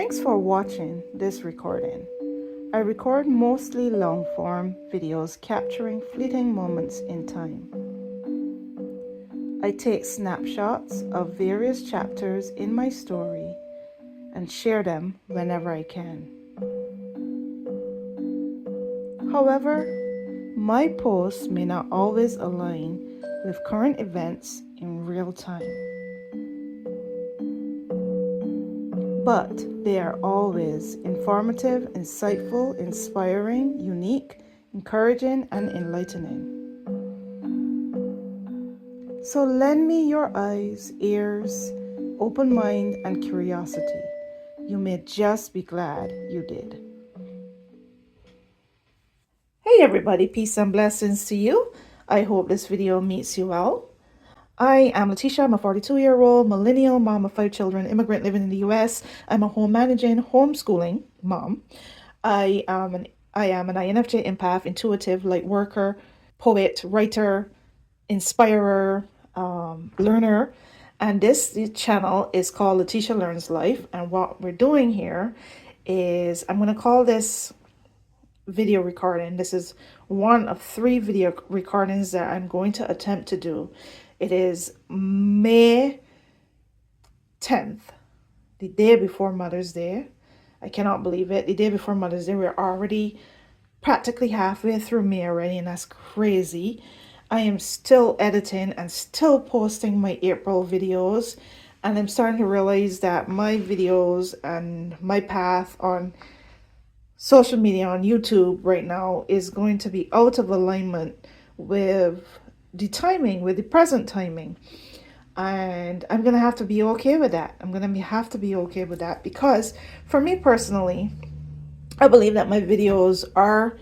Thanks for watching this recording. I record mostly long-form videos capturing fleeting moments in time. I take snapshots of various chapters in my story and share them whenever I can. However, my posts may not always align with current events in real time, but they are always informative, insightful, inspiring, unique, encouraging, and enlightening. So lend me your eyes, ears, open mind, and curiosity. You may just be glad you did. Hey everybody, peace and blessings to you. I hope this video meets you well. I am Letitia. I'm a 42-year-old millennial mom of 5 children, immigrant living in the US. I'm a home managing, homeschooling mom. I am an infj, empath, intuitive, light worker, poet, writer, inspirer, learner. And this channel is called Letitia Learns Life. And what we're doing here is, I'm going to call this video recording. This is one of 3 video recordings that I'm going to attempt to do. It is May 10th, the day before Mother's Day. I cannot believe it. The day before Mother's Day, we're already practically halfway through May already, and that's crazy. I am still editing and still posting my April videos, and I'm starting to realize that my videos and my path on social media, on YouTube right now, is going to be out of alignment with the timing, with the present timing. And I'm going to have to be okay with that. I'm going to have to be okay with that because for me personally, I believe that my videos are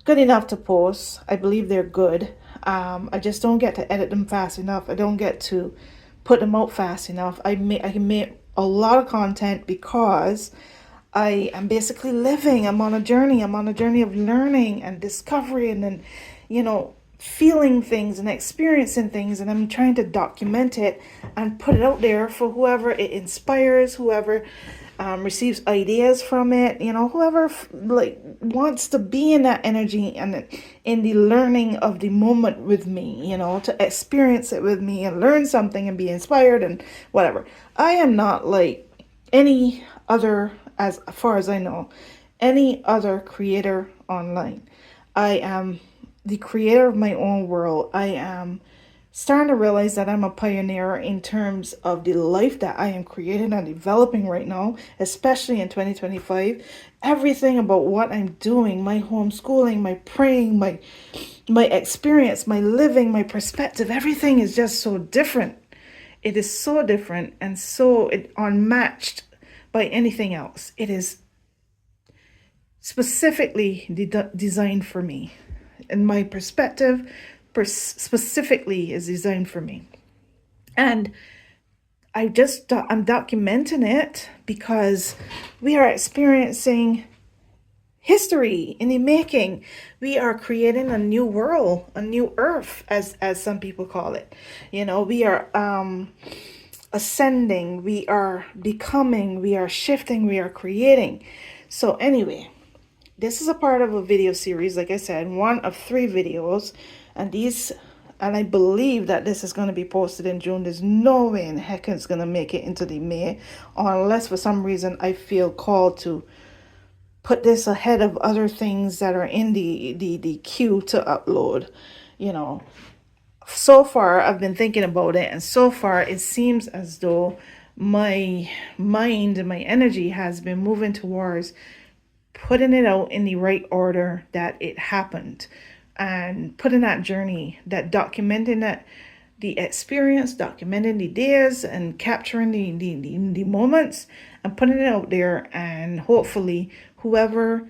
good enough to post. I believe they're good. I just don't get to edit them fast enough. I don't get to put them out fast enough. I can make a lot of content because I am basically living. I'm on a journey. I'm on a journey of learning and discovery and then, feeling things and experiencing things, and I'm trying to document it and put it out there for whoever it inspires, whoever receives ideas from it, whoever wants to be in that energy and in the learning of the moment with me, to experience it with me and learn something and be inspired and whatever. I am not like any other, as far as I know, any other creator online. I am the creator of my own world. I am starting to realize that I'm a pioneer in terms of the life that I am creating and developing right now, especially in 2025. Everything about what I'm doing, my homeschooling, my praying, my experience, my living, my perspective, everything is just so different. It is so different and so unmatched by anything else. It is specifically designed for me. And my perspective specifically is designed for me. And I'm documenting it because we are experiencing history in the making. We are creating a new world, a new earth, as some people call it. We are ascending, we are becoming, we are shifting, we are creating. So anyway, this is a part of a video series, like I said, one of 3 videos, and I believe that this is going to be posted in June. There's no way in heck it's going to make it into the May, unless for some reason I feel called to put this ahead of other things that are in the queue to upload. So far I've been thinking about it, and so far it seems as though my mind and my energy has been moving towards putting it out in the right order that it happened, and putting that journey, that documenting that the experience, documenting the days and capturing the moments and putting it out there. And hopefully whoever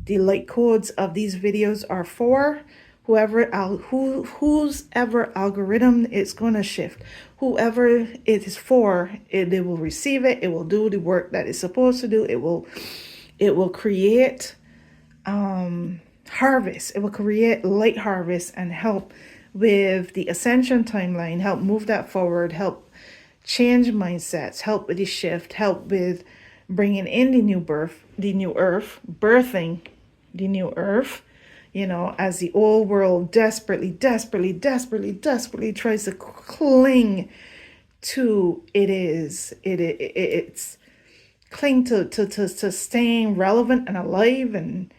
the light codes of these videos are for, whose ever algorithm it's going to shift, whoever it is for, they will receive it. It will do the work that it's supposed to do. It will create harvest. It will create light harvest and help with the ascension timeline, help move that forward, help change mindsets, help with the shift, help with bringing in the new birth, the new earth, birthing the new earth, you know, as the old world desperately tries to cling to it's cling to staying relevant and alive and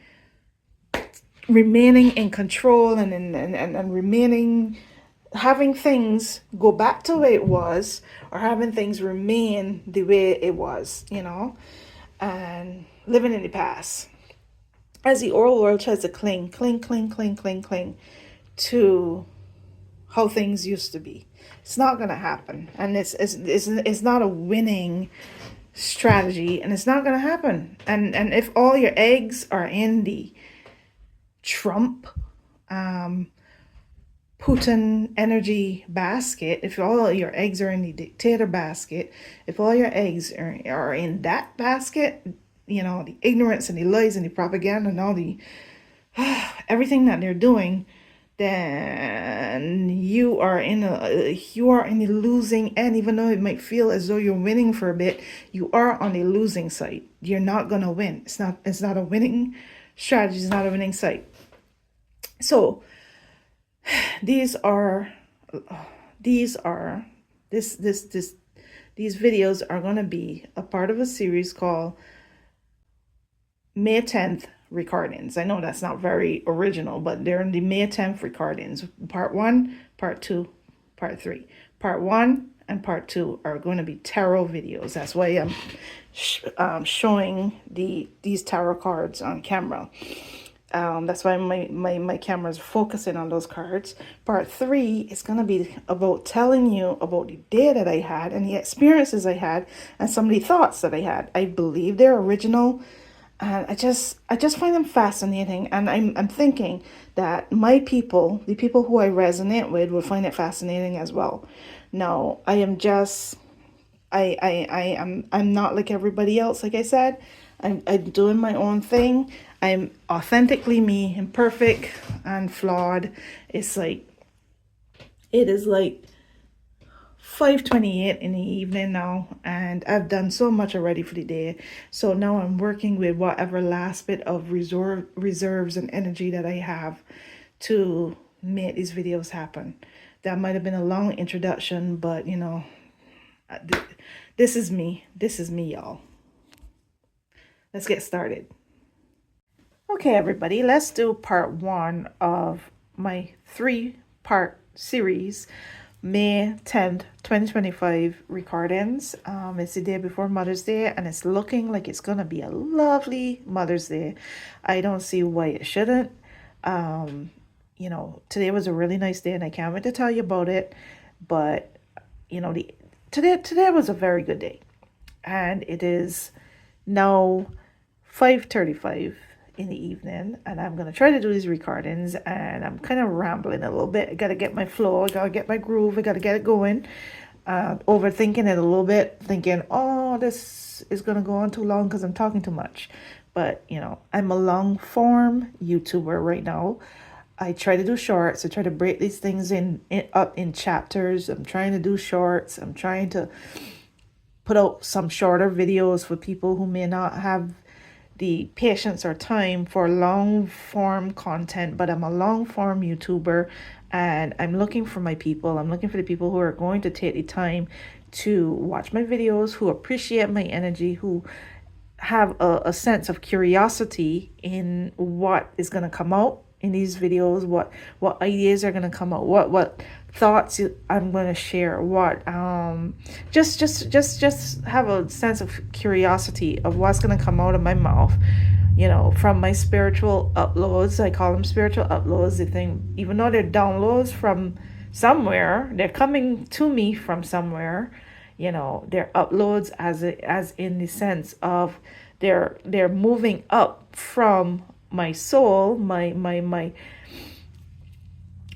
remaining in control and remaining, having things go back to the way it was, or having things remain the way it was, you know, and living in the past. As the oral world tries to cling to how things used to be. It's not going to happen. And it's not a winning strategy, and it's not going to happen. And if all your eggs are in the Trump, Putin energy basket, if all your eggs are in the dictator basket, if all your eggs are in that basket, you know, the ignorance and the lies and the propaganda and all the everything that they're doing, then you are in the losing end. Even though it might feel as though you're winning for a bit, you are on the losing side. You're not gonna win. It's not a winning strategy. It's not a winning side. So these videos are going to be a part of a series called May 10th recordings. I know that's not very original, but they're in the May 10th recordings. Part 1, Part 2, Part 3. Part 1 and Part 2 are going to be tarot videos. That's why I'm showing these tarot cards on camera. That's why my camera's focusing on those cards. Part 3 is going to be about telling you about the day that I had and the experiences I had and some of the thoughts that I had. I believe they're original, and I just find them fascinating. And I'm thinking that my people, the people who I resonate with, will find it fascinating as well. Now, I'm not like everybody else. Like I said, I'm doing my own thing. I'm authentically me, imperfect and flawed. It is like 5:28 in the evening now, and I've done so much already for the day. So now I'm working with whatever last bit of reserves and energy that I have to make these videos happen. That might have been a long introduction, but you know, this is me. This is me, y'all. Let's get started. Okay, everybody, let's do part 1 of my 3-part series, May 10th, 2025 recordings. It's the day before Mother's Day, and it's looking like it's gonna be a lovely Mother's Day. I don't see why it shouldn't. You know, today was a really nice day, and I can't wait to tell you about it. But you know, today was a very good day, and it is now 5:35 in the evening, and I'm gonna try to do these recordings, and I'm kind of rambling a little bit. I gotta get my flow, I gotta get my groove, I gotta get it going. Overthinking it a little bit, thinking, oh, this is gonna go on too long because I'm talking too much. But you know, I'm a long form YouTuber right now. I try to do shorts. I try to break these things up in chapters. I'm trying to do shorts. I'm trying to put out some shorter videos for people who may not have the patience or time for long form content, but I'm a long form YouTuber, and I'm looking for my people. I'm looking for the people who are going to take the time to watch my videos, who appreciate my energy, who have a sense of curiosity in what is going to come out in these videos, what ideas are going to come out, what thoughts I'm going to share, what just have a sense of curiosity of what's going to come out of my mouth, you know, from my spiritual uploads. I call them spiritual uploads. The thing, even though they're downloads from somewhere, they're coming to me from somewhere. You know, they're uploads as in the sense of they're moving up from my soul, my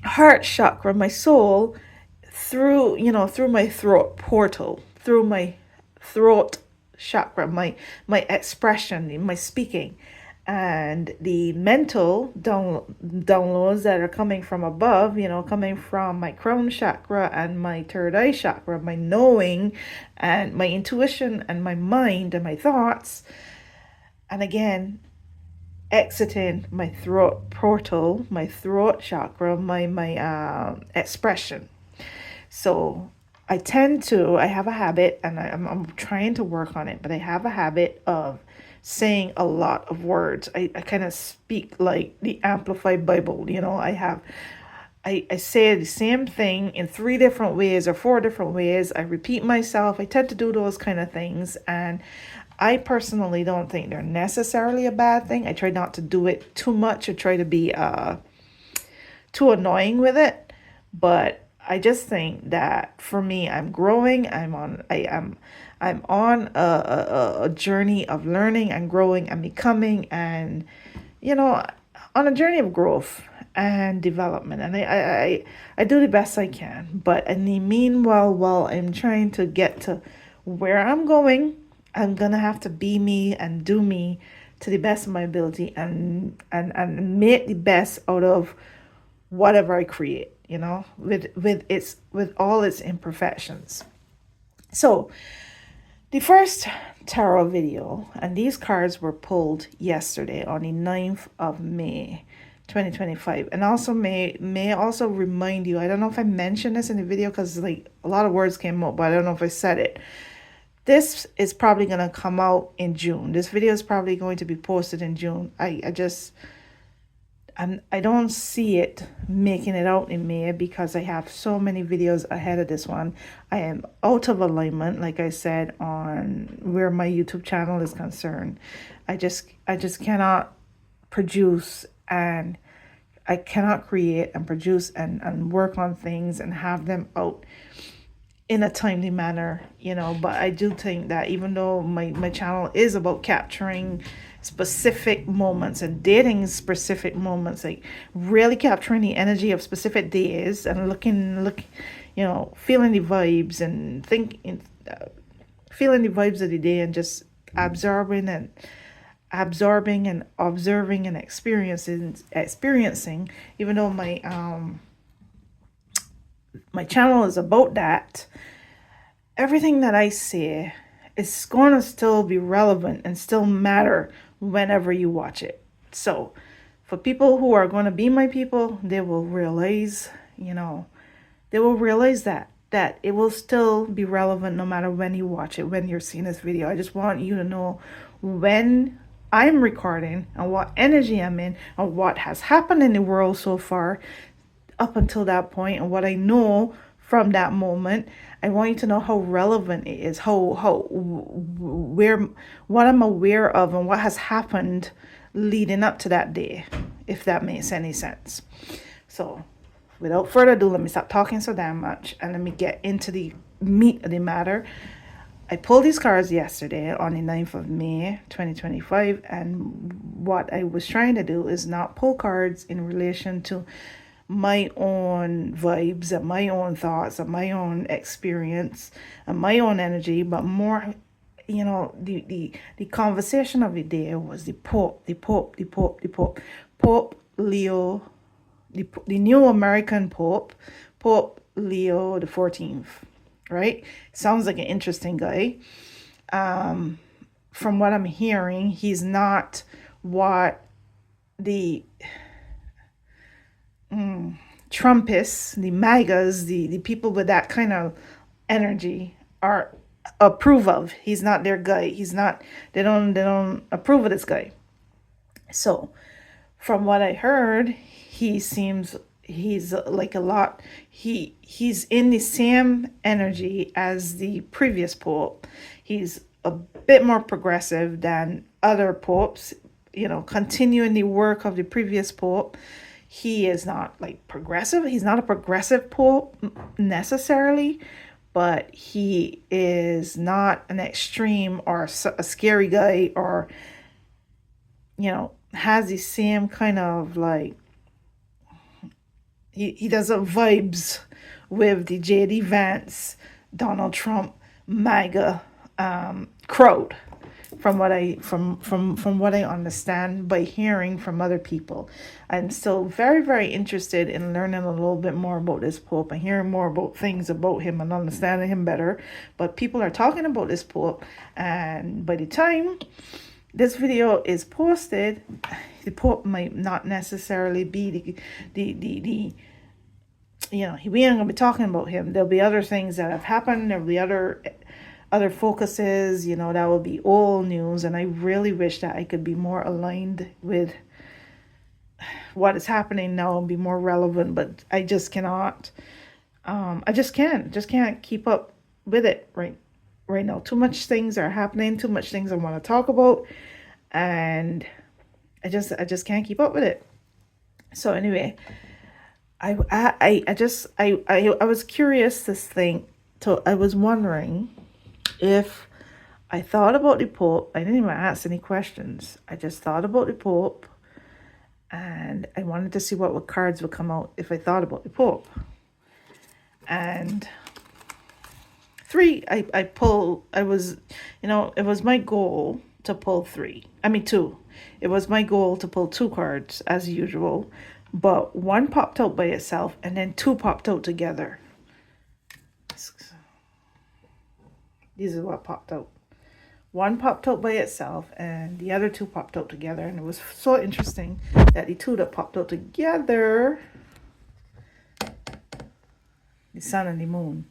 heart chakra, my soul, through my throat portal, through my throat chakra, my expression, my speaking, and the mental downloads that are coming from above, coming from my crown chakra and my third eye chakra, my knowing and my intuition and my mind and my thoughts. And again, exiting my throat portal, my throat chakra, my expression. So I have a habit, and I'm trying to work on it, but I have a habit of saying a lot of words. I kind of speak like the Amplified Bible. I say the same thing in 3 different ways or 4 different ways. I repeat myself. I tend to do those kind of things, and I personally don't think they're necessarily a bad thing. I try not to do it too much or try to be too annoying with it, but I just think that for me, I'm growing. I'm on a journey of learning and growing and becoming, and on a journey of growth and development. And I do the best I can, but in the meanwhile, while I'm trying to get to where I'm going, I'm gonna have to be me and do me to the best of my ability, and make the best out of whatever I create, with all its imperfections. So the first tarot video, and these cards were pulled yesterday on the 9th of May 2025. And also may also remind you, I don't know if I mentioned this in the video because like a lot of words came up, but I don't know if I said it. This is probably going to come out in June. This video is probably going to be posted in June. I don't see it making it out in May because I have so many videos ahead of this one. I am out of alignment, like I said, on where my YouTube channel is concerned. I just cannot produce, and I cannot create and produce and work on things and have them out in a timely manner, but I do think that even though my channel is about capturing specific moments and dating specific moments, like really capturing the energy of specific days and feeling the vibes and feeling the vibes of the day, and just absorbing and observing and experiencing, even though my channel is about that, everything that I say is going to still be relevant and still matter whenever you watch it. So for people who are going to be my people, they will realize, that it will still be relevant no matter when you watch it, when you're seeing this video. I just want you to know when I'm recording and what energy I'm in and what has happened in the world so far up until that point, and what I know from that moment. I want you to know how relevant it is, what I'm aware of and what has happened leading up to that day, if that makes any sense. So without further ado, let me stop talking so damn much and let me get into the meat of the matter. I pulled these cards yesterday on the 9th of May 2025, and what I was trying to do is not pull cards in relation to my own vibes and my own thoughts and my own experience and my own energy, but more, the conversation of the day was the Pope Leo, the new American Pope Leo the 14th, right? Sounds like an interesting guy. From what I'm hearing, he's not what the Trumpists, the MAGAs, the people with that kind of energy are approve of. He's not their guy. They don't approve of this guy. So from what I heard, he's like a lot. He's in the same energy as the previous pope. He's a bit more progressive than other popes, continuing the work of the previous pope. He is not like progressive. He's not a progressive pope necessarily, but he is not an extreme or a scary guy, or, has the same kind of like, he doesn't vibes with the J.D. Vance, Donald Trump, MAGA crowd. from what I understand by hearing from other people. I'm still very, very interested in learning a little bit more about this Pope and hearing more about things about him and understanding him better. But people are talking about this Pope, and by the time this video is posted, the Pope might not necessarily be the we ain't gonna be talking about him. There'll be other things that have happened. There'll be other focuses, that will be old news. And I really wish that I could be more aligned with what is happening now and be more relevant, but I just cannot. I just can't keep up with it right now. Too much things are happening, too much things I want to talk about, and I just can't keep up with it. So anyway, I was curious this thing. So I was wondering if I thought about the Pope. I didn't even ask any questions. I just thought about the Pope, and I wanted to see what cards would come out if I thought about the Pope. And it was my goal to pull two. It was my goal to pull two cards as usual, but one popped out by itself and then two popped out together. These are what popped out. One popped out by itself and the other two popped out together. And it was so interesting that the two that popped out together, the sun and the moon.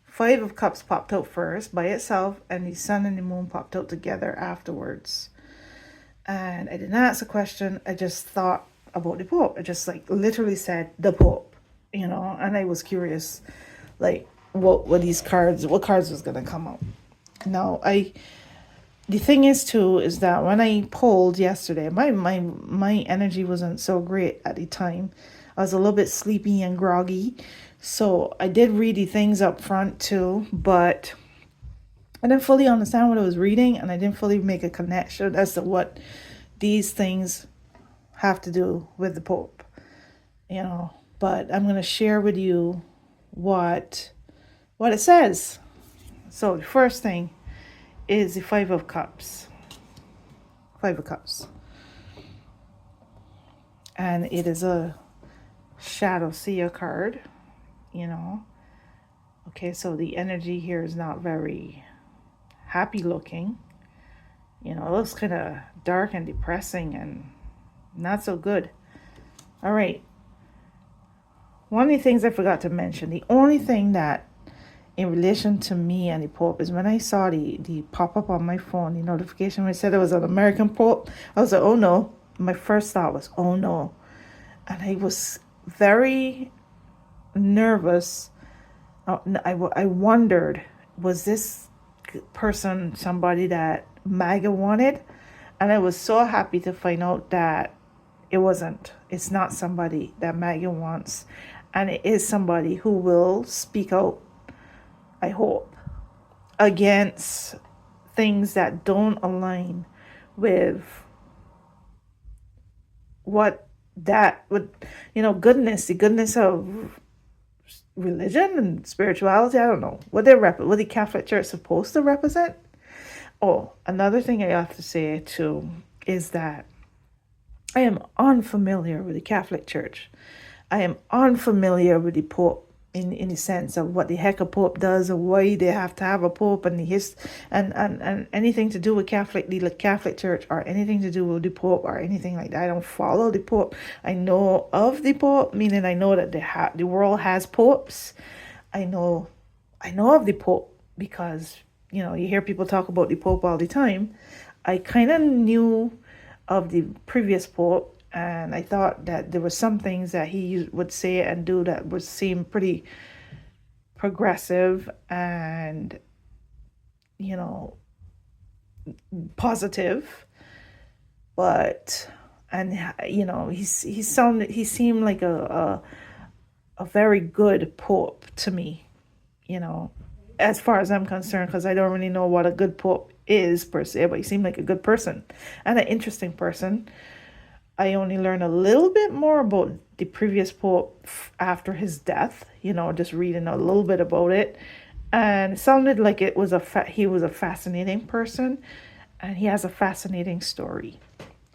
5 of Cups popped out first by itself, and the sun and the moon popped out together afterwards. And I didn't ask a question. I just thought about the Pope. I just literally said the Pope, and I was curious, what cards was gonna come out. Now the thing is that when I pulled yesterday, my energy wasn't so great at the time. I was a little bit sleepy and groggy, so I did read the things up front too, but I didn't fully understand what I was reading, and I didn't fully make a connection as to what these things have to do with the Pope, but I'm going to share with you what it says. So the first thing is the 5 of Cups. 5 of Cups. And it is a shadow seer card, Okay, so the energy here is not very happy looking. It looks kind of dark and depressing and not so good. All right. One of the things I forgot to mention, the only thing that in relation to me and the Pope is when I saw the pop-up on my phone, the notification when it said it was an American Pope, I was like, oh no. My first thought was, oh no. And I was very nervous. I wondered, was this person somebody that MAGA wanted? And I was so happy to find out that it wasn't. It's not somebody that MAGA wants. And it is somebody who will speak out, I hope, against things that don't align with goodness, the goodness of religion and spirituality. I don't know what the Catholic Church is supposed to represent. Oh, another thing I have to say too is that I am unfamiliar with the Catholic Church. I am unfamiliar with the Pope in the sense of what the heck a Pope does or why they have to have a Pope and and anything to do with the Catholic Church or anything to do with the Pope or anything like that. I don't follow the Pope. I know of the Pope, meaning I know that the world has popes. I know of the Pope because, you hear people talk about the Pope all the time. I kind of knew of the previous Pope, and I thought that there were some things that he would say and do that would seem pretty progressive and, positive. But, he seemed like a very good Pope to me, as far as I'm concerned, because I don't really know what a good Pope is per se, but he seemed like a good person and an interesting person. I only learned a little bit more about the previous Pope after his death, just reading a little bit about it. And it sounded like it was he was a fascinating person. and he has a fascinating story.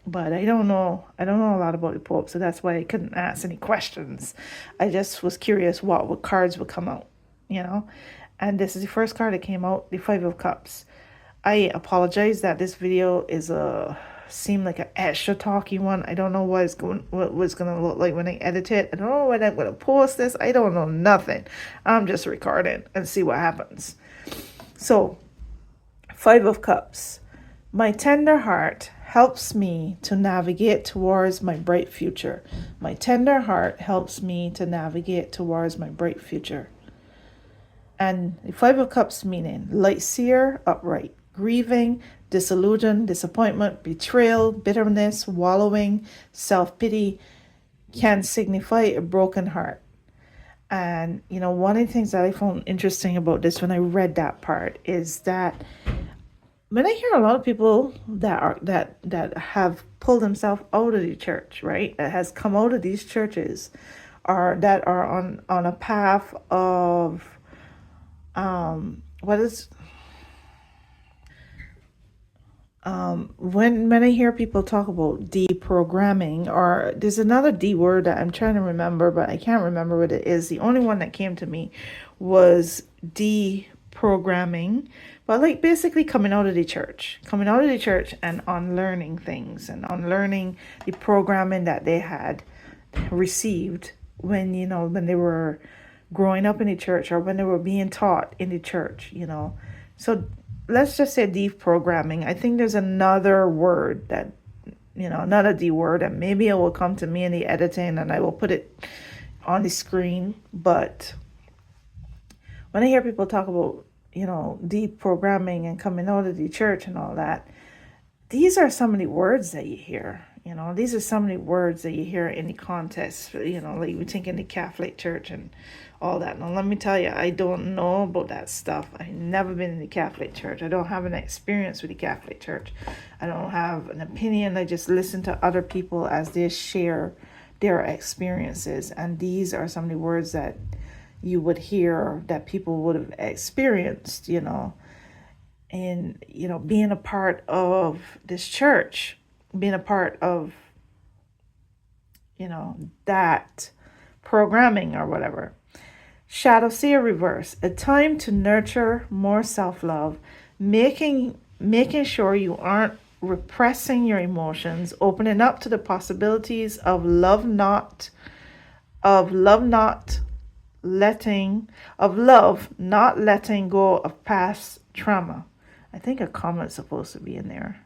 But I don't know a lot about the Pope, so that's why I couldn't ask any questions. I just was curious what cards would come out, you know. And this is the first card that came out, the Five of Cups. I apologize that this video is seem like an extra talky one. I don't know what was gonna look like when I edit it. I don't know when I'm gonna post this. I don't know nothing. I'm just recording and see what happens. So, Five of Cups. My tender heart helps me to navigate towards my bright future. My tender heart helps me to navigate towards my bright future. And the Five of Cups meaning Light Seer, upright, grieving, disillusion, disappointment, betrayal, bitterness, wallowing, self-pity can signify a broken heart. And, you know, one of the things that I found interesting about this when I read that part is that when I hear a lot of people that have pulled themselves out of the church, right, that has come out of these churches, or that are on a path of when I hear people talk about deprogramming, or there's another D word that I'm trying to remember, but I can't remember what it is. The only one that came to me was deprogramming, but like basically coming out of the church and unlearning things and unlearning the programming that they had received when, you know, when they were growing up in the church, or when they were being taught in the church, you know. So let's just say deprogramming. I think there's another word that, you know, another D word, and maybe it will come to me in the editing and I will put it on the screen. But when I hear people talk about, you know, deprogramming and coming out of the church and all that, these are some of the words that you hear. You know, these are some of the words that you hear in the context, you know, like we think in the Catholic Church and all that. Now, let me tell you, I don't know about that stuff. I've never been in the Catholic Church. I don't have an experience with the Catholic Church. I don't have an opinion. I just listen to other people as they share their experiences. And these are some of the words that you would hear that people would have experienced, you know, and, you know, being a part of this church, being a part of, you know, that programming or whatever. Shadow Seer reverse, a time to nurture more self-love, making sure you aren't repressing your emotions, opening up to the possibilities of love not letting go of past trauma. I think a comma is supposed to be in there.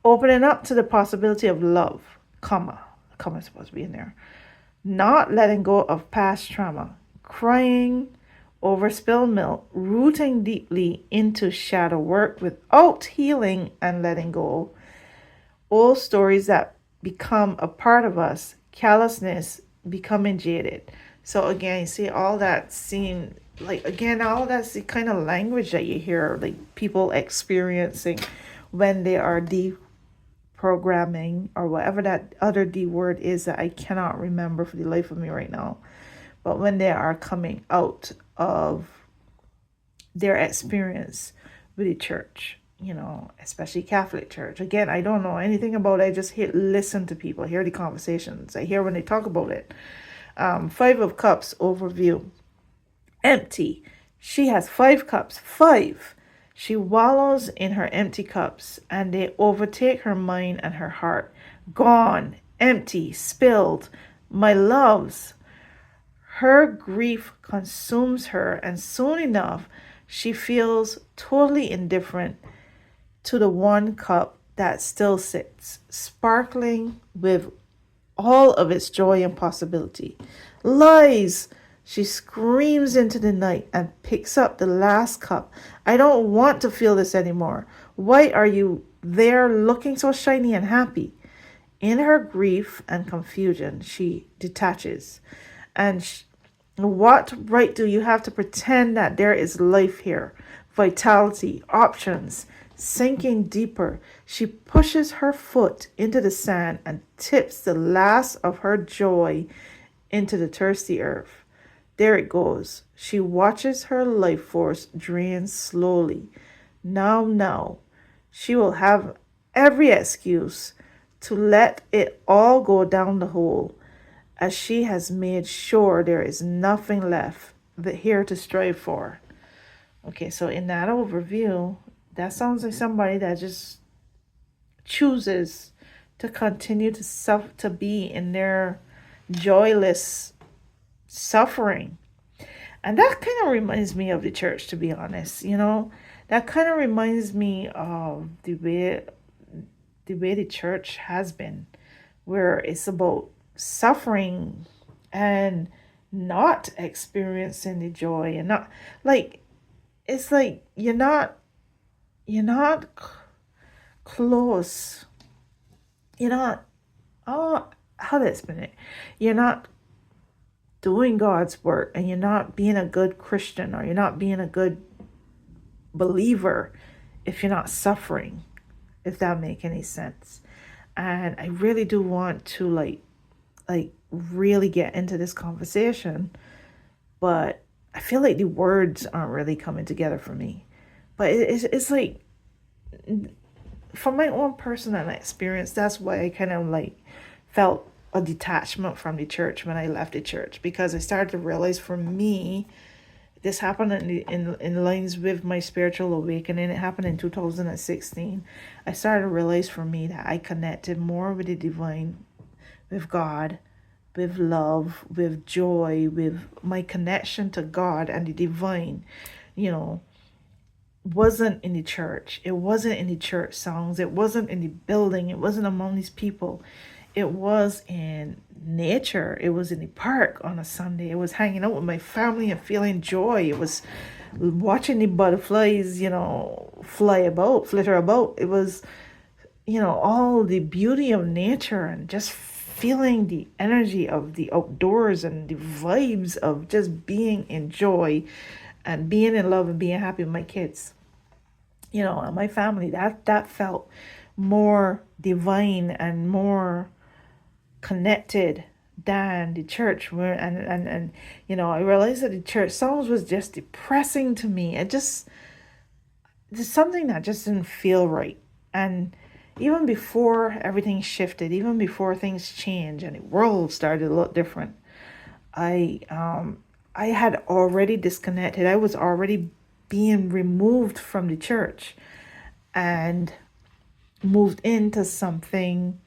Opening up to the possibility of love, comma. A comma is supposed to be in there. Not letting go of past trauma. Crying over spilled milk. Rooting deeply into shadow work without healing and letting go. Old stories that become a part of us. Callousness, becoming jaded. So again, you see all that scene, like again, all that's the kind of language that you hear, like people experiencing when they are deprogramming, or whatever that other D word is that I cannot remember for the life of me right now. But when they are coming out of their experience with the church, you know, especially Catholic Church. Again, I don't know anything about it. I just listen to people, hear the conversations. I hear when they talk about it. Five of Cups overview. Empty. She has 5 cups. 5. She wallows in her empty cups, and they overtake her mind and her heart. Gone, empty, spilled. My loves. Her grief consumes her, and soon enough, she feels totally indifferent to the one cup that still sits, sparkling with all of its joy and possibility. Lies! She screams into the night and picks up the last cup. I don't want to feel this anymore. Why are you there looking so shiny and happy? In her grief and confusion, she detaches. And what right do you have to pretend that there is life here? Vitality, options. Sinking deeper, she pushes her foot into the sand and tips the last of her joy into the thirsty earth. There it goes. She watches her life force drain slowly. Now, she will have every excuse to let it all go down the hole, as she has made sure there is nothing left here to strive for. Okay, so in that overview, that sounds like somebody that just chooses to continue to be in their joyless suffering. And that kind of reminds me of the church, to be honest. That kind of reminds me of the way the church has been, where it's about suffering and not experiencing the joy, and not like it's like you're not close. You're not, oh, how to explain it? You're not doing God's work, and you're not being a good Christian, or you're not being a good believer if you're not suffering, if that make any sense. And I really do want to like really get into this conversation, but I feel like the words aren't really coming together for me. But it's like, from my own personal experience, that's why I kind of like felt a detachment from the church when I left the church, because I started to realize, for me, this happened in lines with my spiritual awakening. It happened in 2016. I started to realize, for me, that I connected more with the divine, with God, with love, with joy, with my connection to God and the divine, wasn't in the church. It wasn't in the church songs. It wasn't in the building. It wasn't among these people. It was in nature. It was in the park on a Sunday. It was hanging out with my family and feeling joy. It was watching the butterflies, flitter about. It was, all the beauty of nature, and just feeling the energy of the outdoors and the vibes of just being in joy and being in love and being happy with my kids, and my family. That felt more divine and more connected than the church. Where and I realized that the church songs was just depressing to me. It just something that just didn't feel right. And even before everything shifted, even before things changed and the world started to look different, I had already disconnected. I was already being removed from the church and moved into something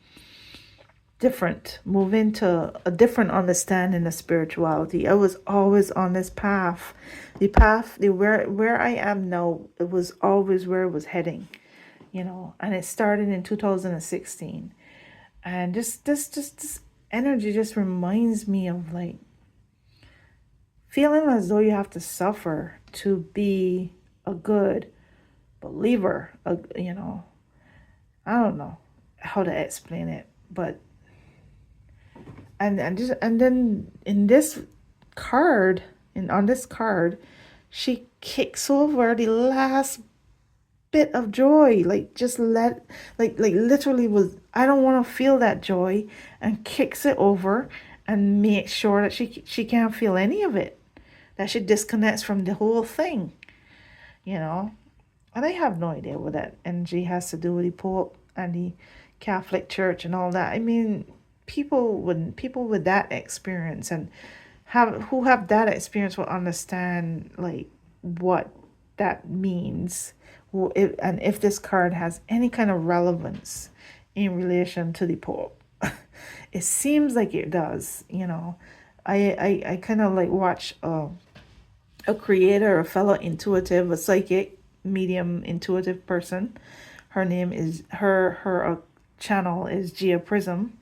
different, move into a different understanding of spirituality. I was always on this path. Where I am now, it was always where it was heading, and it started in 2016. And this energy just reminds me of like feeling as though you have to suffer to be a good believer. I don't know how to explain it, but and then in this card, on this card, she kicks over the last bit of joy, like just literally was, I don't want to feel that joy, and kicks it over and makes sure that she can't feel any of it, that she disconnects from the whole thing, and I have no idea what that energy has to do with the Pope and the Catholic Church and all that. I mean, people with that experience and who have that experience will understand like what that means, and if this card has any kind of relevance in relation to the Pope. It seems like it does. I kind of like watch a creator, a fellow intuitive, a psychic medium intuitive person. Her name is her channel is Gia Prism,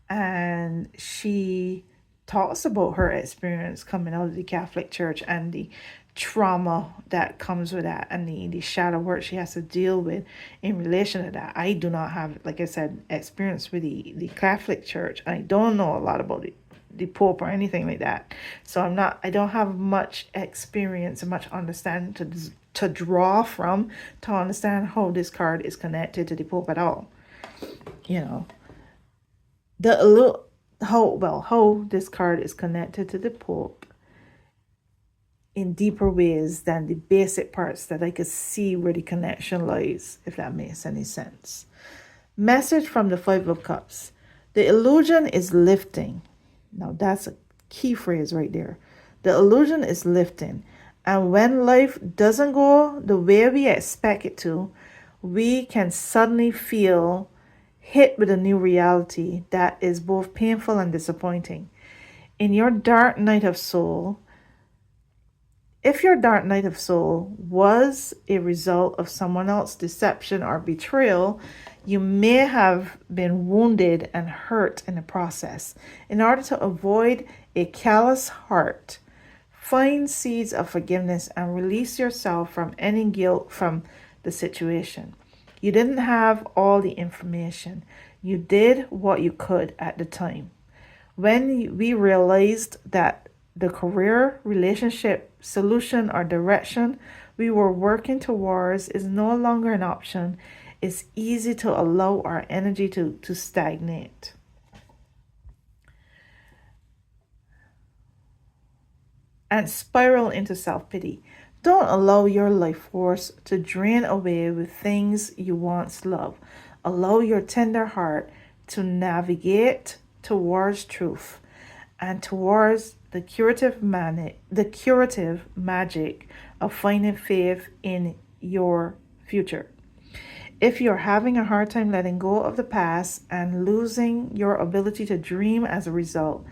and she talks about her experience coming out of the Catholic Church and the trauma that comes with that, and the shadow work she has to deal with in relation to that. I do not have, like I said, experience with the Catholic Church. I don't know a lot about the Pope or anything like that, so I don't have much experience and much understanding to draw from to understand how this card is connected to the Pope at all. How this card is connected to the Pope in deeper ways than the basic parts that I could see where the connection lies, if that makes any sense. Message from the Five of Cups. The illusion is lifting. Now that's a key phrase right there. The illusion is lifting. And when life doesn't go the way we expect it to, we can suddenly feel hit with a new reality that is both painful and disappointing. In your dark night of soul, if your dark night of soul was a result of someone else's deception or betrayal, you may have been wounded and hurt in the process. In order to avoid a callous heart, find seeds of forgiveness and release yourself from any guilt from the situation. You didn't have all the information. You did what you could at the time. When we realized that the career, relationship, solution, or direction we were working towards is no longer an option, it's easy to allow our energy to stagnate. And spiral into self-pity. Don't allow your life force to drain away with things you once loved. Allow your tender heart to navigate towards truth and towards the curative magic of finding faith in your future. If you're having a hard time letting go of the past and losing your ability to dream as a result,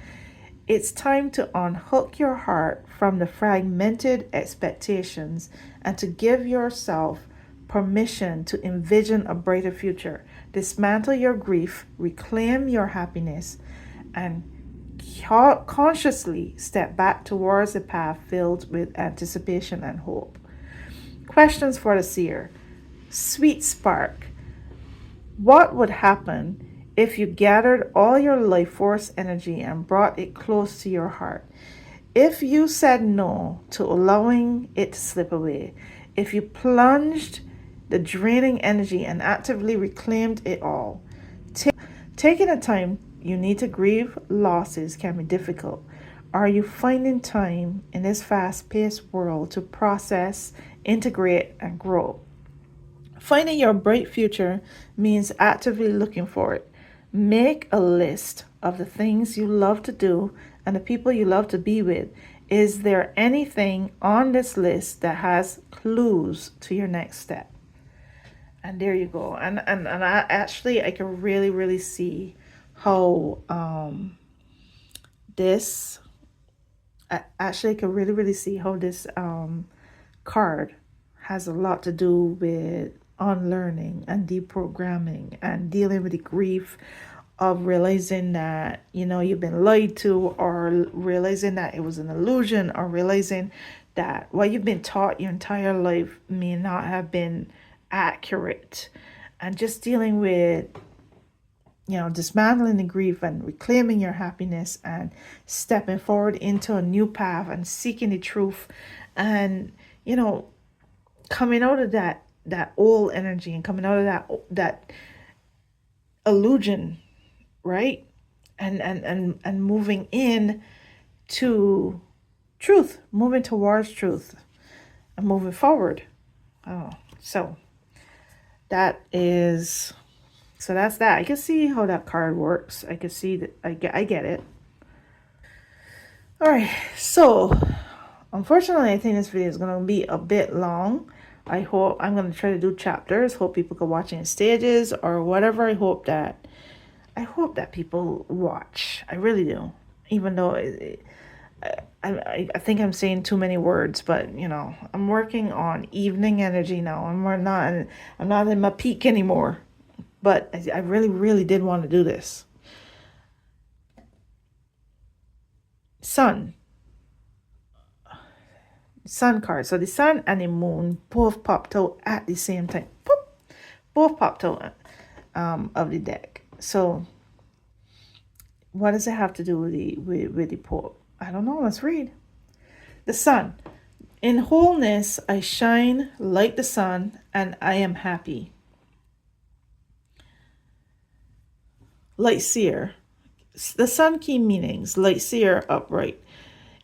it's time to unhook your heart from the fragmented expectations and to give yourself permission to envision a brighter future. Dismantle your grief, reclaim your happiness, and consciously step back towards a path filled with anticipation and hope. Questions for the seer. Sweet spark. What would happen if you gathered all your life force energy and brought it close to your heart? If you said no to allowing it to slip away, if you plunged the draining energy and actively reclaimed it all, taking the time you need to grieve losses can be difficult. Are you finding time in this fast-paced world to process, integrate, and grow? Finding your bright future means actively looking for it. Make a list of the things you love to do and the people you love to be with. Is there anything on this list that has clues to your next step? And there you go. And I can really see how this I can really see how this card has a lot to do with unlearning and deprogramming and dealing with the grief of realizing that you've been lied to, or realizing that it was an illusion, or realizing that what you've been taught your entire life may not have been accurate, and just dealing with dismantling the grief and reclaiming your happiness and stepping forward into a new path and seeking the truth, and coming out of that old energy and coming out of that illusion, right? And moving in to truth, moving towards truth and moving forward. So that's that. I can see how that card works. I can see that. I get it. All right. So unfortunately, I think this video is going to be a bit long. I'm going to try to do chapters. Hope people can watch in stages or whatever. I hope that people watch. I really do. Even though I think I'm saying too many words, but I'm working on evening energy now. I'm not in my peak anymore. But I really did want to do this. Sun card. So the sun and the moon both popped out at the same time. Both popped out of the deck. So what does it have to do with the Pope? I don't know. Let's read. The sun. In wholeness, I shine like the sun, and I am happy. Light Seer. The sun key meanings. Light Seer, upright.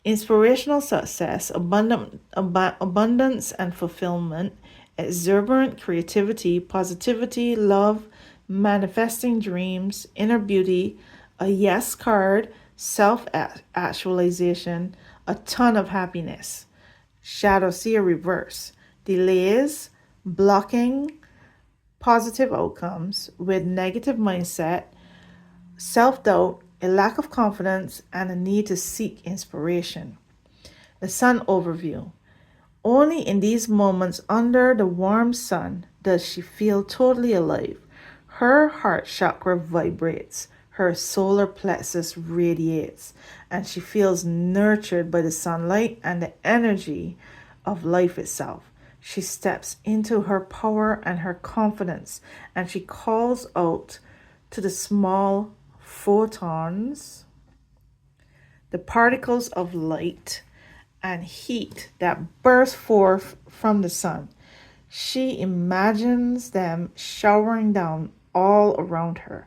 Inspirational success, abundance and fulfillment, exuberant creativity, positivity, love, manifesting dreams, inner beauty, a yes card, self-actualization, a ton of happiness. Shadow Seer reverse, delays, blocking positive outcomes with negative mindset, self-doubt, a lack of confidence, and a need to seek inspiration. The sun overview. Only in these moments under the warm sun does she feel totally alive. Her heart chakra vibrates, her solar plexus radiates, and she feels nurtured by the sunlight and the energy of life itself. She steps into her power and her confidence, and she calls out to the small photons, the particles of light and heat that burst forth from the sun. She imagines them showering down all around her.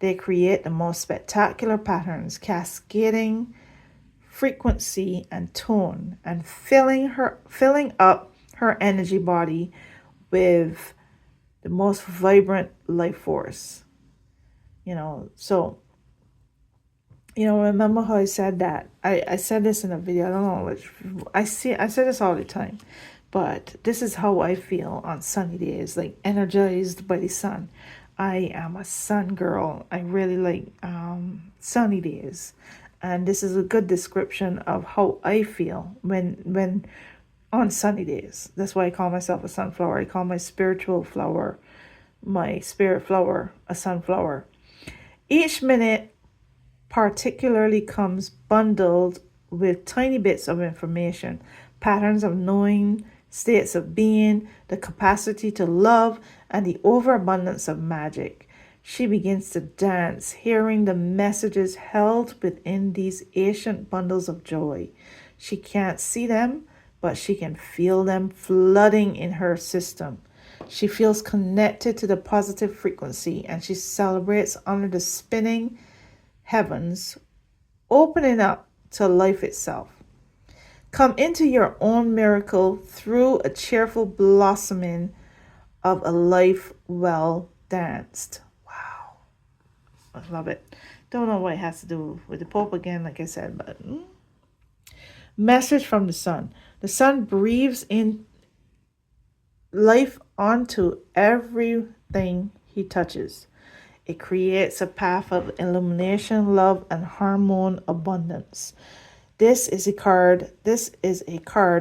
They create the most spectacular patterns, cascading frequency and tone, and filling up her energy body with the most vibrant life force. Remember how I said that? I said this in a video. I don't know which. I say this all the time, but this is how I feel on sunny days, like energized by the sun. I am a sun girl. I really like sunny days, and this is a good description of how I feel when on sunny days. That's why I call myself a sunflower. I call my spiritual flower, my spirit flower, a sunflower. Each minute particularly comes bundled with tiny bits of information, patterns of knowing, states of being, the capacity to love, and the overabundance of magic. She begins to dance, hearing the messages held within these ancient bundles of joy. She can't see them, but she can feel them flooding in her system. She feels connected to the positive frequency, and she celebrates under the spinning heavens, opening up to life itself. Come into your own miracle through a cheerful blossoming of a life well danced. Wow. I love it. Don't know what it has to do with the Pope again, like I said, but message from the sun. The sun breathes in life onto everything he touches. It creates a path of illumination, love, and harmony abundance. This is a card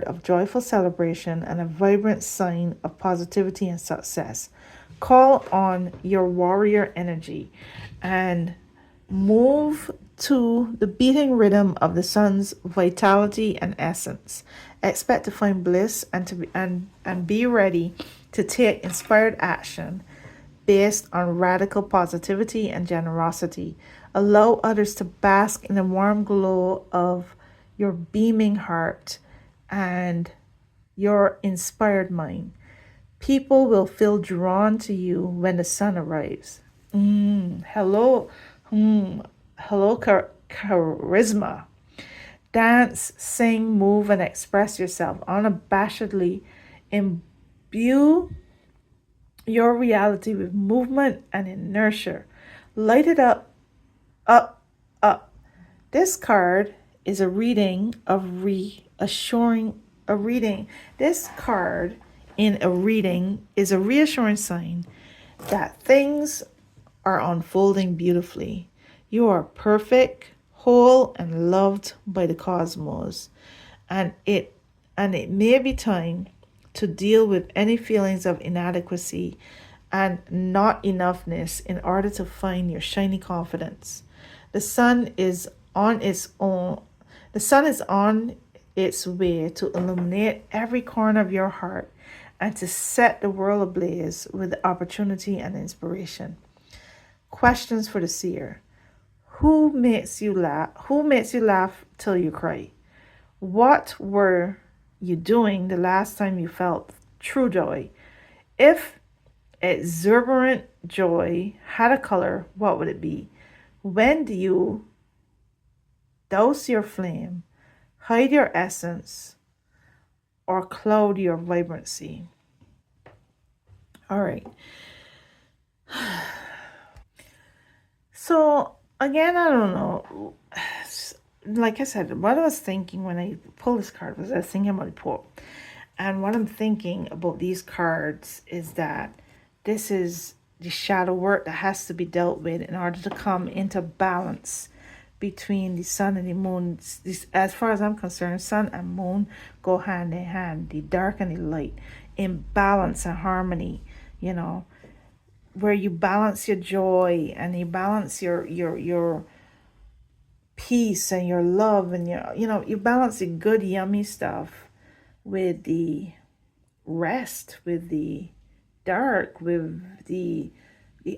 of joyful celebration and a vibrant sign of positivity and success. Call on your warrior energy and move to the beating rhythm of the sun's vitality and essence. Expect to find bliss and be ready to take inspired action based on radical positivity and generosity. Allow others to bask in the warm glow of your beaming heart and your inspired mind. People will feel drawn to you when the sun arrives. Hello, charisma. Dance, sing, move, and express yourself unabashedly. Imbue your reality with movement and inertia. Light it up, up, up. This card is a reading of reassuring. This card in a reading is a reassuring sign that things are unfolding beautifully. You are perfect, whole, and loved by the cosmos, and it may be time to deal with any feelings of inadequacy and not enoughness in order to find your shiny confidence. The sun is on its way to illuminate every corner of your heart and to set the world ablaze with opportunity and inspiration. Questions for the seer. Who makes you laugh? Who makes you laugh till you cry? What were you doing the last time you felt true joy? If exuberant joy had a color, what would it be? When do you douse your flame? hide your essence, or cloud your vibrancy. All right. So again, I don't know. Like I said, what I was thinking when I pulled this card was I was thinking about the Pope. And what I'm thinking about these cards is that this is the shadow work that has to be dealt with in order to come into balance between the sun and the moon. As far as I'm concerned, sun and moon go hand in hand, the dark and the light, in balance and harmony, you know, where you balance your joy and you balance your peace and your love and your, you know, you balance the good yummy stuff with the rest, with the dark, with the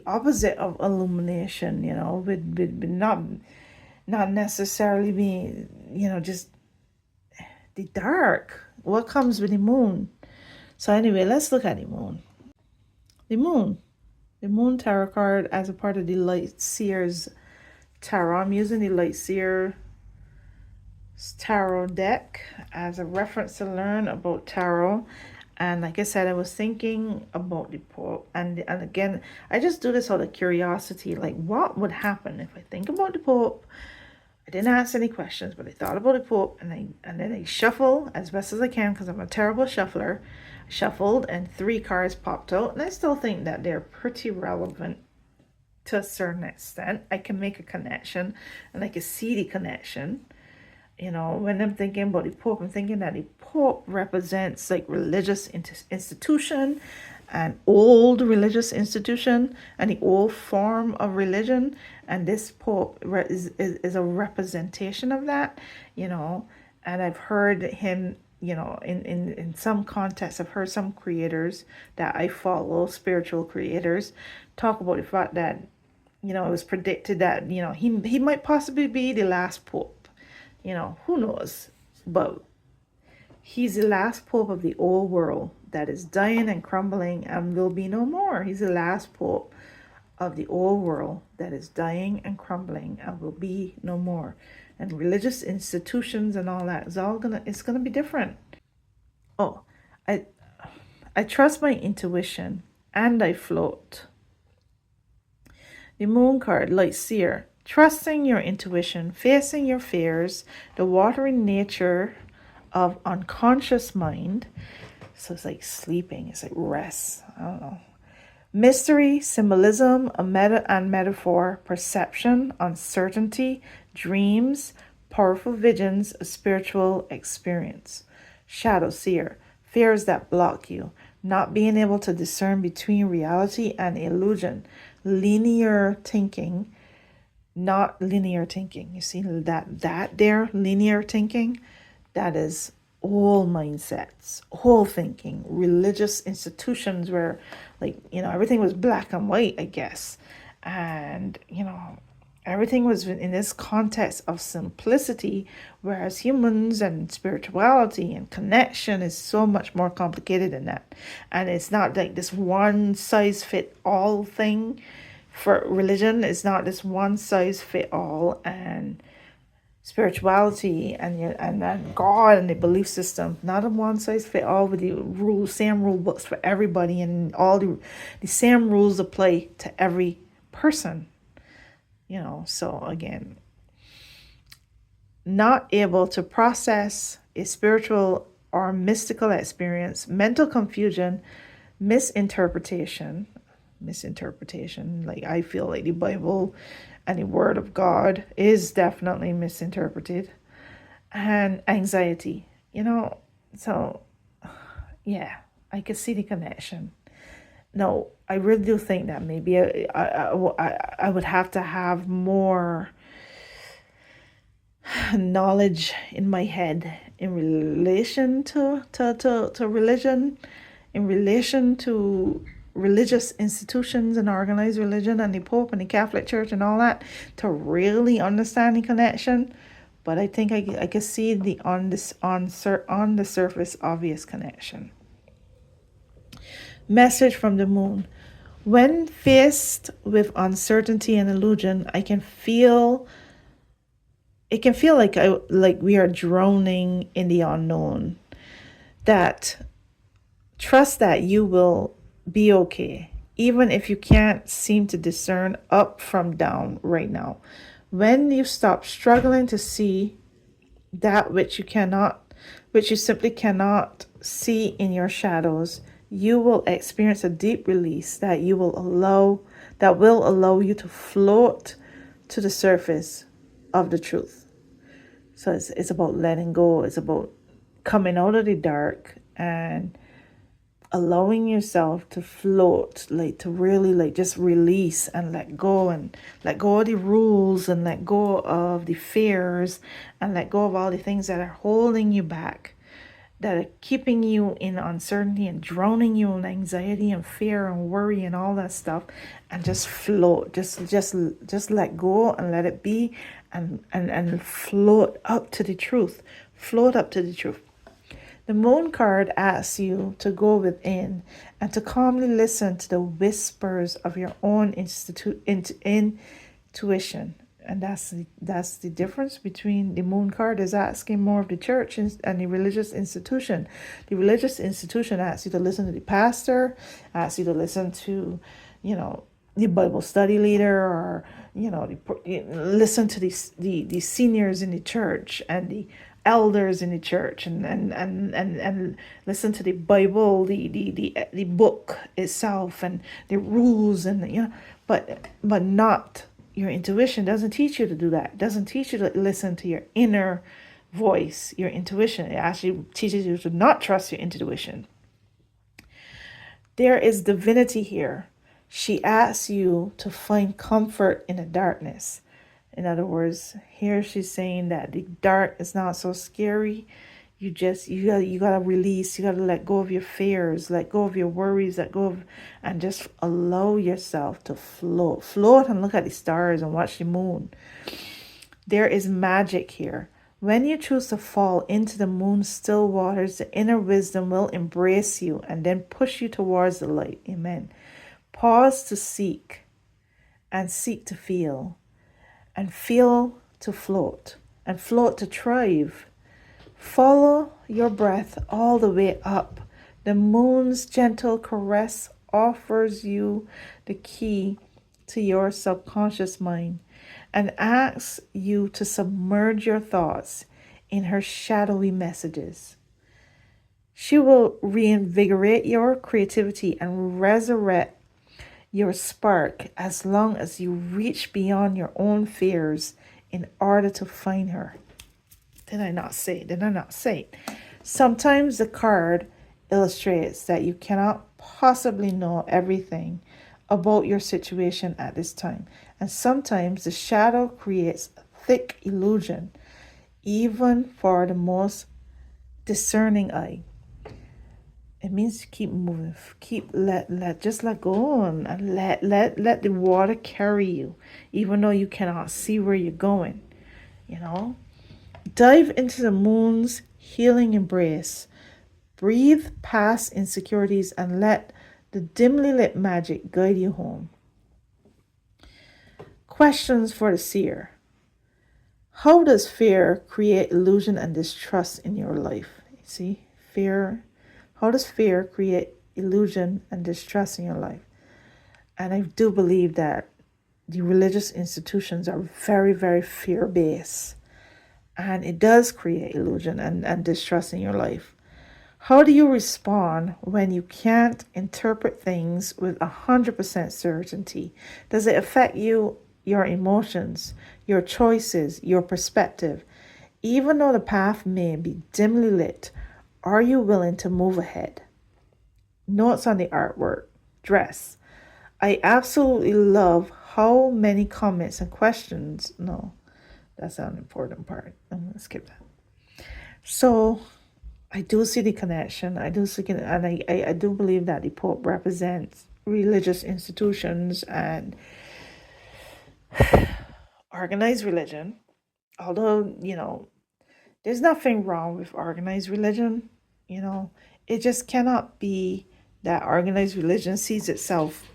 opposite of illumination, you know, with not necessarily being, you know, just the dark. What comes with the moon? So anyway, let's look at the moon. The moon. The moon tarot card as a part of the Light Seers Tarot. I'm using the Light Seers Tarot deck as a reference to learn about tarot. And like I said, I was thinking about the Pope. And again, I just do this out of curiosity. Like, what would happen if I think about the Pope? I didn't ask any questions, but I thought about the Pope. And then I shuffle as best as I can because I'm a terrible shuffler. I shuffled and 3 cards popped out. And I still think that they're pretty relevant to a certain extent. I can make a connection and I can see the connection. You know, when I'm thinking about the Pope, I'm thinking that the Pope represents like religious institution, an old religious institution, and the old form of religion. And this Pope is a representation of that, you know. And I've heard him, you know, in some contexts, I've heard some creators that I follow, spiritual creators, talk about the fact that, you know, it was predicted that, you know, he might possibly be the last Pope. You know, who knows? But he's the last Pope of the old world that is dying and crumbling and will be no more. He's the last Pope of the old world that is dying and crumbling and will be no more. And religious institutions and all that is it's gonna be different. Oh, I trust my intuition and I float. The moon card, Light Seer. Trusting your intuition, facing your fears, the watery nature of unconscious mind. So it's like sleeping, it's like rest. I don't know. Mystery, symbolism, and metaphor, perception, uncertainty, dreams, powerful visions, a spiritual experience. Shadow Seer, fears that block you, not being able to discern between reality and illusion, linear thinking. Not linear thinking. You see that there, linear thinking, that is all mindsets, all thinking, religious institutions where, like, you know, everything was black and white, I guess. And, you know, everything was in this context of simplicity, whereas humans and spirituality and connection is so much more complicated than that. And it's not like this one size fit all thing. For religion, it's not this one size fit all, and spirituality and God and the belief system, not a one size fit all with the same rule books for everybody, and all the same rules apply to every person. You know, so again, not able to process a spiritual or mystical experience, mental confusion, misinterpretation. Like, I feel like the Bible and the Word of God is definitely misinterpreted, and anxiety, you know. So yeah, I can see the connection. No, I really do think that maybe I would have to have more knowledge in my head in relation to religion, in relation to religious institutions and organized religion and the Pope and the Catholic Church and all that, to really understand the connection. But I think I can see the on the surface obvious connection. Message from the moon. When faced with uncertainty and illusion, I can feel it can feel like we are droning in the unknown. That trust that you will be okay, even if you can't seem to discern up from down right now. When you stop struggling to see that which you simply cannot see in your shadows, you will experience a deep release that will allow you to float to the surface of the truth. So it's about letting go. It's about coming out of the dark and allowing yourself to float, like to really like just release and let go of the rules and let go of the fears and let go of all the things that are holding you back, that are keeping you in uncertainty and drowning you in anxiety and fear and worry and all that stuff, and just float. Just let go and let it be, and float up to the truth. Float up to the truth. The moon card asks you to go within and to calmly listen to the whispers of your own intuition. And that's the difference between the moon card is asking more of the church and the religious institution. The religious institution asks you to listen to the pastor, asks you to listen to, the Bible study leader, or listen to the seniors in the church and the elders in the church, and listen to the Bible, the book itself, and the rules, and but not your intuition. Doesn't teach you to do that. It doesn't teach you to listen to your inner voice, your intuition. It actually teaches you to not trust your intuition. There is divinity here. She asks you to find comfort in the darkness. In other words, here she's saying that the dark is not so scary. You gotta release. You gotta let go of your fears, let go of your worries, and just allow yourself to float. Float and look at the stars and watch the moon. There is magic here. When you choose to fall into the moon's still waters, the inner wisdom will embrace you and then push you towards the light. Amen. Pause to seek, and seek to feel, and feel to float, and float to thrive. Follow your breath all the way up. The moon's gentle caress offers you the key to your subconscious mind and asks you to submerge your thoughts in her shadowy messages. She will reinvigorate your creativity and resurrect your spark as long as you reach beyond your own fears in order to find her. Did I not say? Sometimes the card illustrates that you cannot possibly know everything about your situation at this time. And sometimes the shadow creates a thick illusion, even for the most discerning eye. It means keep moving, just let go and let the water carry you, even though you cannot see where you're going. Dive into the moon's healing embrace. Breathe past insecurities and let the dimly lit magic guide you home. Questions for the seer. How does fear create illusion and distrust in your life? See, fear. How does fear create illusion and distrust in your life? And I do believe that the religious institutions are very, very fear-based. And it does create illusion and distrust in your life. How do you respond when you can't interpret things with 100% certainty? Does it affect you, your emotions, your choices, your perspective? Even though the path may be dimly lit, are you willing to move ahead? Notes on the artwork. Dress. I absolutely love how many comments and questions. No, that's not an important part. I'm going to skip that. So I do see the connection. I do see, and I do believe that the Pope represents religious institutions and organized religion. Although, there's nothing wrong with organized religion. It just cannot be that organized religion sees itself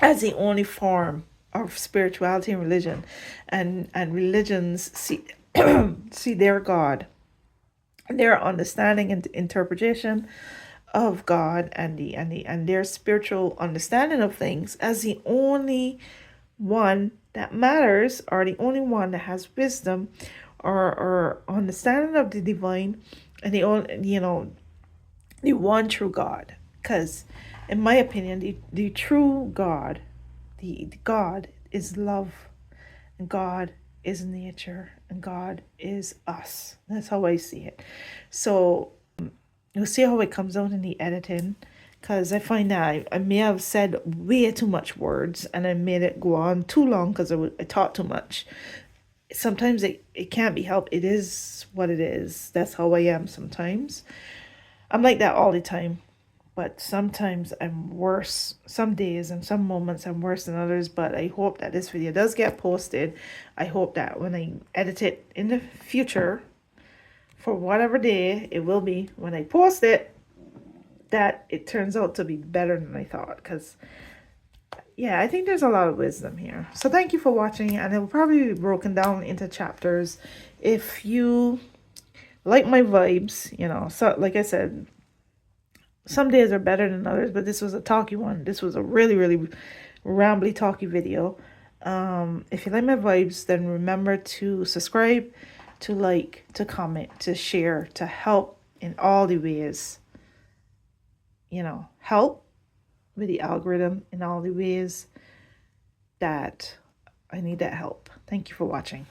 as the only form of spirituality and religion, and religions see their God, their understanding and interpretation of God, and their spiritual understanding of things as the only one that matters, or the only one that has wisdom or understanding of the divine, and the only, the one true God. Because in my opinion, the true God, the God is love, and God is nature, and God is us. That's how I see it. So you'll see how it comes out in the editing, because I find that I may have said way too much words and I made it go on too long because I taught too much. Sometimes it can't be helped. It is what it is. That's how I am sometimes. I'm like that all the time. But sometimes I'm worse. Some days and some moments I'm worse than others. But I hope that this video does get posted. I hope that when I edit it in the future, for whatever day it will be, when I post it, that it turns out to be better than I thought. Because, yeah, I think there's a lot of wisdom here. So thank you for watching. And it will probably be broken down into chapters. If you like my vibes, so like I said, some days are better than others, but this was a talky one. This was a really, really rambly, talky video. If you like my vibes, then remember to subscribe, to like, to comment, to share, to help in all the ways. Help with the algorithm in all the ways that I need that help. Thank you for watching.